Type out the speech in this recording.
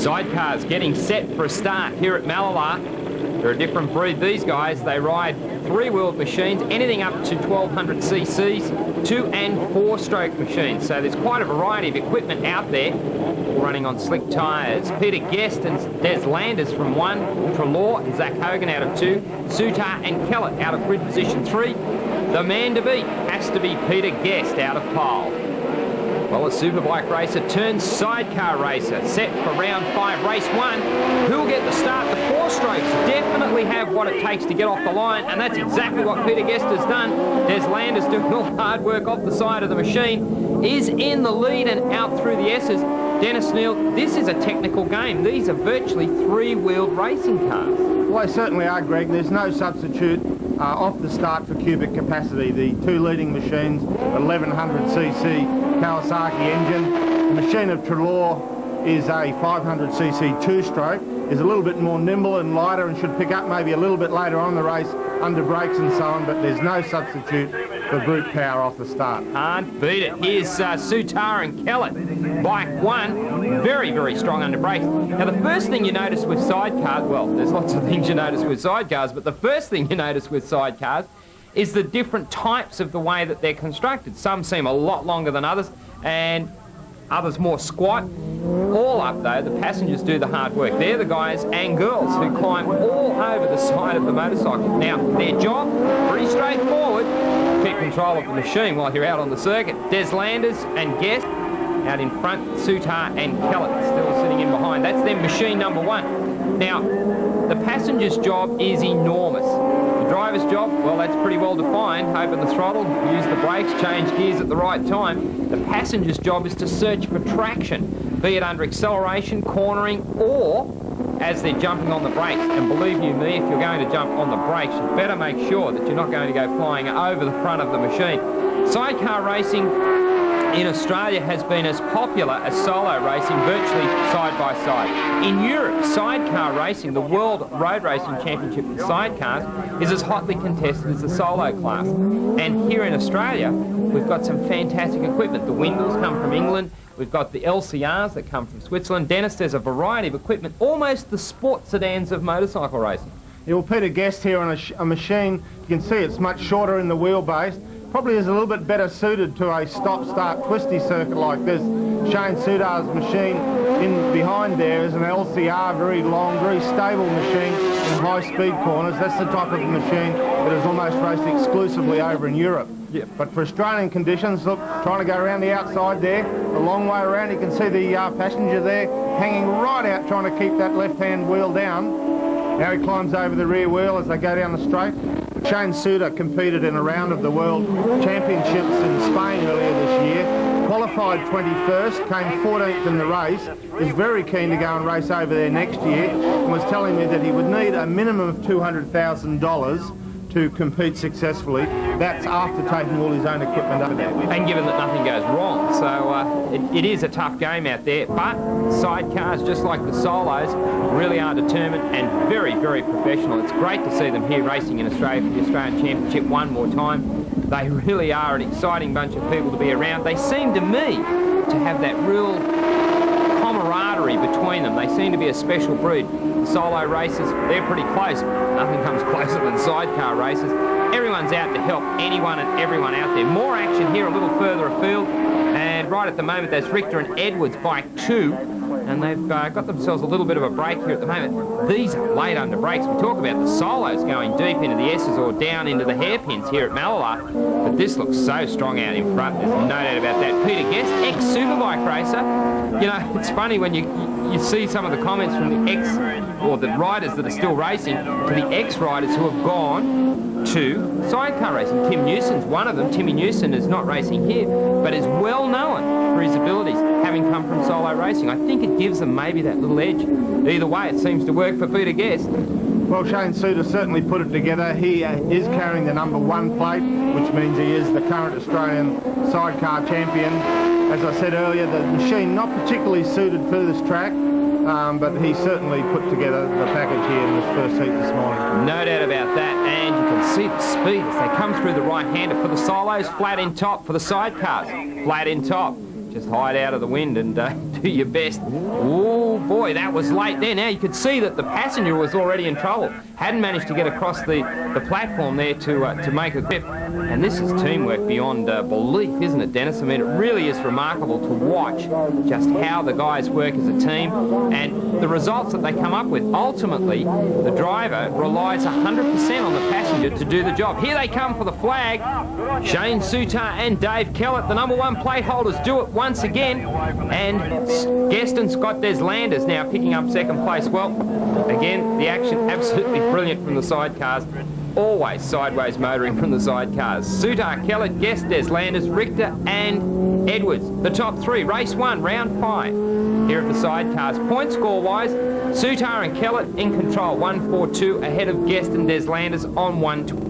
Sidecars getting set for a start here at Mallala. They're a different breed, these guys. They ride three-wheeled machines, anything up to 1200 cc's, 2- and 4-stroke machines. So there's quite a variety of equipment out there, running on slick tyres. Peter Guest and Des Landers from 1, Trelaw and Zach Hogan out of 2, Sidecar and Kellett out of grid position 3. The man to beat has to be Peter Guest out of pole. Well, a superbike racer turned sidecar racer, set for round 5, race 1. Who'll get the start? The 4-strokes definitely have what it takes to get off the line, and that's exactly what Peter Guest has done. Des Landers doing all the hard work off the side of the machine, is in the lead and out through the S's. Dennis Neal, this is a technical game. These are virtually three-wheeled racing cars. Well, they certainly are, Greg. There's no substitute off the start for cubic capacity. The two leading machines, 1100cc Kawasaki engine. The machine of Trelaw is a 500cc 2-stroke, is a little bit more nimble and lighter and should pick up maybe a little bit later on in the race under brakes and so on, but there's no substitute for brute power off the start. Can't beat it. Here's Sidecar and Kellett. Bike 1, very, very strong under brakes. Now, the first thing you notice with sidecars, well, there's lots of things you notice with sidecars, but the first thing you notice with sidecars is the different types of the way that they're constructed. Some seem a lot longer than others, and others more squat. All up, though, the passengers do the hard work. They're the guys and girls who climb all over the side of the motorcycle. Now, their job, pretty straightforward, keep control of the machine while you're out on the circuit. Des Landers and Guest out in front, Sidecar and Kellett still sitting in behind. That's their machine number 1. Now, the passenger's job is enormous. The driver's job, well, that's pretty well defined. Open the throttle, use the brakes, change gears at the right time. The passenger's job is to search for traction, be it under acceleration, cornering, or as they're jumping on the brakes. And believe you me, if you're going to jump on the brakes, you better make sure that you're not going to go flying over the front of the machine. Sidecar racing in Australia has been as popular as solo racing, virtually side by side. In Europe, sidecar racing, the World Road Racing Championship for sidecars, is as hotly contested as the solo class. And here in Australia, we've got some fantastic equipment. The Wingles come from England. We've got the LCRs that come from Switzerland. Dennis, there's a variety of equipment, almost the sport sedans of motorcycle racing. Yeah, well, Peter Guest here on a machine, you can see it's much shorter in the wheelbase. Probably is a little bit better suited to a stop-start twisty circuit like this. Shane Sudar's machine in behind there is an LCR, very long, very stable machine in high-speed corners. That's the type of machine that is almost raced exclusively over in Europe. Yep. But for Australian conditions, look, trying to go around the outside there, a long way around, you can see the passenger there hanging right out, trying to keep that left-hand wheel down. Now he climbs over the rear wheel as they go down the straight. Shane Sudar competed in a round of the World Championships in Spain earlier this year. Qualified 21st, came 14th in the race, is very keen to go and race over there next year, and was telling me that he would need a minimum of $200,000 to compete successfully. That's after taking all his own equipment over there. And given that nothing goes wrong, so it is a tough game out there, but sidecars, just like the solos, really are determined and very, very professional. It's great to see them here racing in Australia for the Australian Championship one more time. They really are an exciting bunch of people to be around. They seem to me to have that real camaraderie between them. They seem to be a special breed. The solo races, they're pretty close. Nothing comes closer than sidecar races. Everyone's out to help anyone and everyone out there. More action here a little further afield. And right at the moment, there's Richter and Edwards, bike 2. And they've got themselves a little bit of a break here at the moment. These are late under brakes. We talk about the solos going deep into the S's or down into the hairpins here at Mallala. But this looks so strong out in front. There's no doubt about that. Peter Guest, ex-superbike racer. You know, it's funny when you see some of the comments from the ex, or the riders that are still racing, to the ex-riders who have gone to sidecar racing. Tim Newson's one of them. Timmy Newson is not racing here, but is well known for his abilities, having come from solo racing. I think it gives them maybe that little edge. Either way, it seems to work for Peter Guest. Well, Shane Sudar certainly put it together. He is carrying the number 1 plate, which means he is the current Australian sidecar champion. As I said earlier, the machine not particularly suited for this track, but he certainly put together the package here in this first heat this morning. No doubt about that, and you can see the speed as they come through the right-hander. For the solos, flat in top. For the sidecars, flat in top. Just hide out of the wind and do your best. Oh boy, that was late there. Now you could see that the passenger was already in trouble. Hadn't managed to get across the platform there to make a grip. And this is teamwork beyond belief, isn't it, Dennis? I mean, it really is remarkable to watch just how the guys work as a team and the results that they come up with. Ultimately, the driver relies 100% on the passenger to do the job. Here they come for the flag. Shane Sutar and Dave Kellett, the #1 plate holders, do it once again. And Guest and Scott Deslanders now picking up second place. Well, again, the action absolutely brilliant from the sidecars. Always sideways motoring from the sidecars. Sutar, Kellett, Guest, Deslanders, Richter and Edwards. The top three. Race 1, round 5. Here at the sidecars. Point score-wise, Sutar and Kellett in control, 142 ahead of Guest and Deslanders on 120.